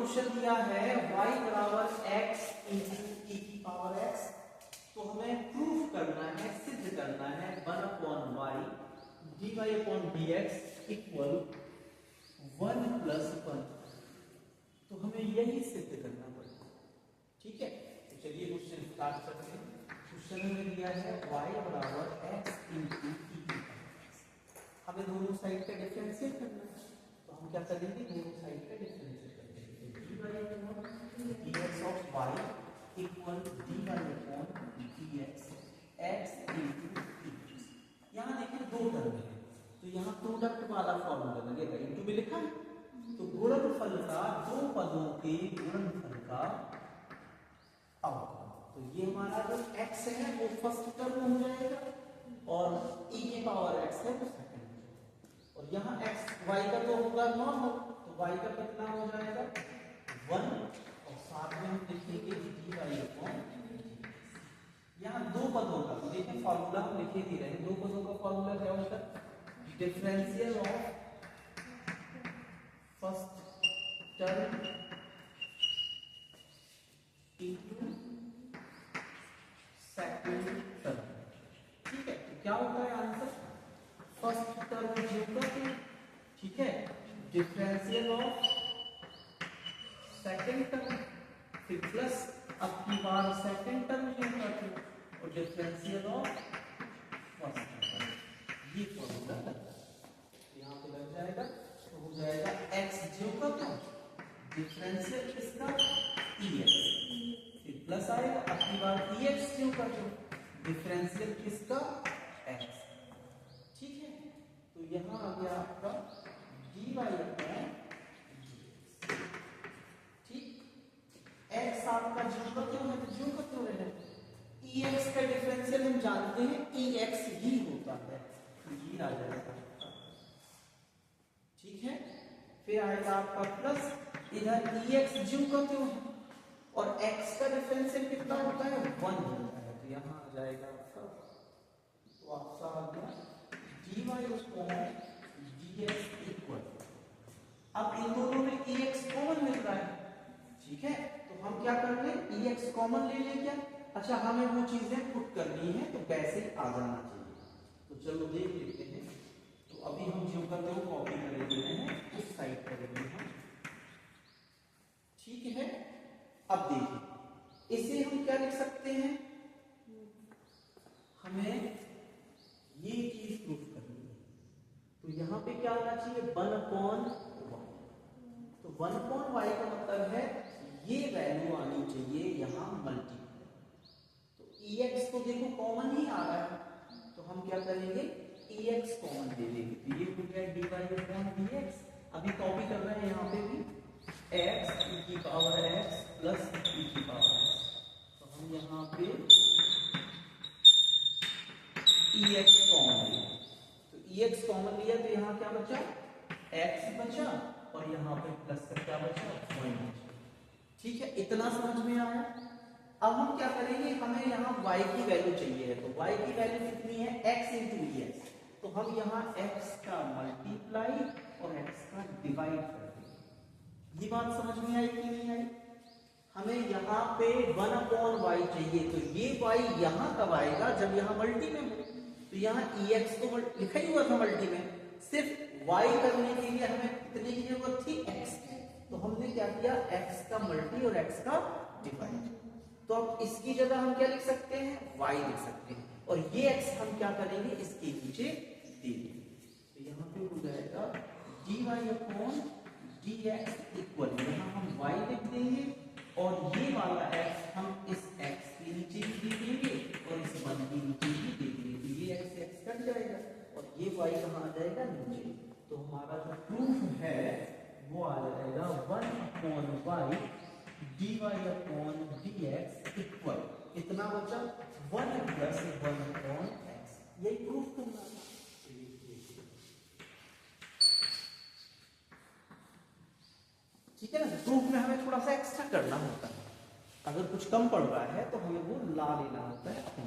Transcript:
Question दिया है y बराबर x इंटू e की पावर x, तो हमें प्रूफ करना है, सिद्ध करना है 1 upon y dy upon dx equal 1 plus 1। तो हमें यही सिद्ध करना पड़ेगा। ठीक है, तो चलिए क्वेश्चन स्टार्ट करते हैं। क्वेश्चन में दिया है y बराबर x इंटू e की पावर x, हमें दोनों साइड का डिफरेंशिएट करना है। तो हम क्या करेंगे, दोनों साइड का डिफरेंशिएट करेंगे। तो dy dx of y equal dy upon dx x into e। यहाँ देखिए दो टर्म है, तो यहाँ प्रोडक्ट वाला फॉर्मूला लगेगा, इंटू में लिखा है, तो गुणनफल का दो पदों के गुणनफल का अवकलन। तो ये हमारा जो x है वो फर्स्ट टर्म हो जाएगा और e की पावर x है वो सेकंड टर्म। और यहाँ x y का तो होगा नॉर्मल, तो y का कितना हो जाएगा 1, और साथ में हम लिखेंगे dy अपॉन dx। यहाँ दो पदों का, तो देखिए फॉर्मूला हम लिखे दे रहे हैं, दो पदों का फॉर्मूला क्या होता है, differential of first term into second term. ठीक है, तो क्या होता है आंसर, फर्स्ट टर्म जोड़ के, ठीक है, डिफरेंशियल ऑफ सेकंड टर्म, फिर प्लस अब की बार सेकंड टर्म जोड़ करते हैं और डिफरेंशियल ऑफ फर्स्ट टर्म। ये फॉर्मूला लगता है, यहाँ पे लग जाएगा, तो हो जाएगा x जोड़ का डिफरेंशियल इसका ex, फिर प्लस आएगा, अब की बार ex जोड़ का डिफरेंशियल किसका x। ठीक है, तो यहाँ आ गया आपका dy अपॉन dx। ठीक, x आपका जोड़ क्यों है, तो जोड़ क्यों रहे, ex का डिफरेंशियल हम जानते हैं ex ही होता है, ये आ जाएगा। ठीक है, फिर आएगा आपका प्लस, इधर ex ज्यों का त्यों है और x का डिफरेंशियल कितना होता है 1 होता है, तो यहाँ आ जाएगा आपका, तो आपका आ गया dy अपॉन dx इक्वल, अब इन दोनों में ex कॉमन मिल रहा है। ठीक है, तो हम क्या कर रहे हैं, ex कॉमन ले लें क्या, अच्छा हमें वो चीजें पुट करनी है तो कैसे आ जाना चाहिए, तो चलो देख लेते हैं। तो अभी हम जो करते हैं कॉपी कर लेते हैं, उस साइड करेंगे हम। ठीक है, अब देखिए इसे हम क्या लिख सकते हैं, हमें ये चीज प्रूफ करनी है, तो यहाँ पे क्या होना चाहिए 1 अपॉन y, तो 1 अपॉन y का मतलब है ये वैल्यू आनी चाहिए यहाँ मल्टीप्लाई, तो ex तो देखो कॉमन ही आ रहा है, तो हम क्या करेंगे ex कॉमन ले लेंगे, तो ये हो गया dy अपॉन dx। अभी कॉपी कर रहे हैं यहाँ पे भी x e की पावर x प्लस e की पावर x, तो हम यहाँ पे ex कॉमन लिया, तो ex कॉमन लिया तो यहाँ क्या बचा x बचा और यहाँ पे प्लस का क्या बचा 1 बचा। ठीक है, इतना समझ में आया। अब हम क्या करेंगे, हमें यहाँ y की वैल्यू चाहिए है, तो y की वैल्यू कितनी है x इंटू ex, तो हम यहाँ x का मल्टीप्लाई और x का डिवाइड कर देंगे। ये बात समझ में आई कि नहीं आई, हमें यहाँ पे 1 अपॉन y चाहिए, तो ये y यहाँ कब आएगा, जब यहाँ मल्टी में हो, तो यहाँ ex को लिखा ही हुआ था मल्टी में, सिर्फ y करने के लिए हमें कितने की जरूरत थी x, तो हमने क्या किया x का मल्टी और x का डिवाइड। तो अब इसकी जगह हम क्या लिख सकते हैं y लिख सकते हैं, और ये x हम क्या करेंगे इसके नीचे दे देंगे, तो यहाँ पे हो जाएगा dy अपॉन dx इक्वल, यहाँ हम y लिख देंगे और ये वाला x हम इस x के नीचे भी दे देंगे और इस 1 के नीचे भी दे देंगे, तो ये x कट जाएगा और ये y कहाँ आ जाएगा नीचे। तो हमारा जो प्रूफ है वो आ जाएगा 1 upon y dy upon dx equal, इतना बचा 1 प्लस 1 अपॉन x, यही प्रूफ करना था। ठीक है ना, प्रूफ में हमें थोड़ा सा एक्स्ट्रा करना होता है, अगर कुछ कम पड़ रहा है तो हमें वो ला लेना होता है अपने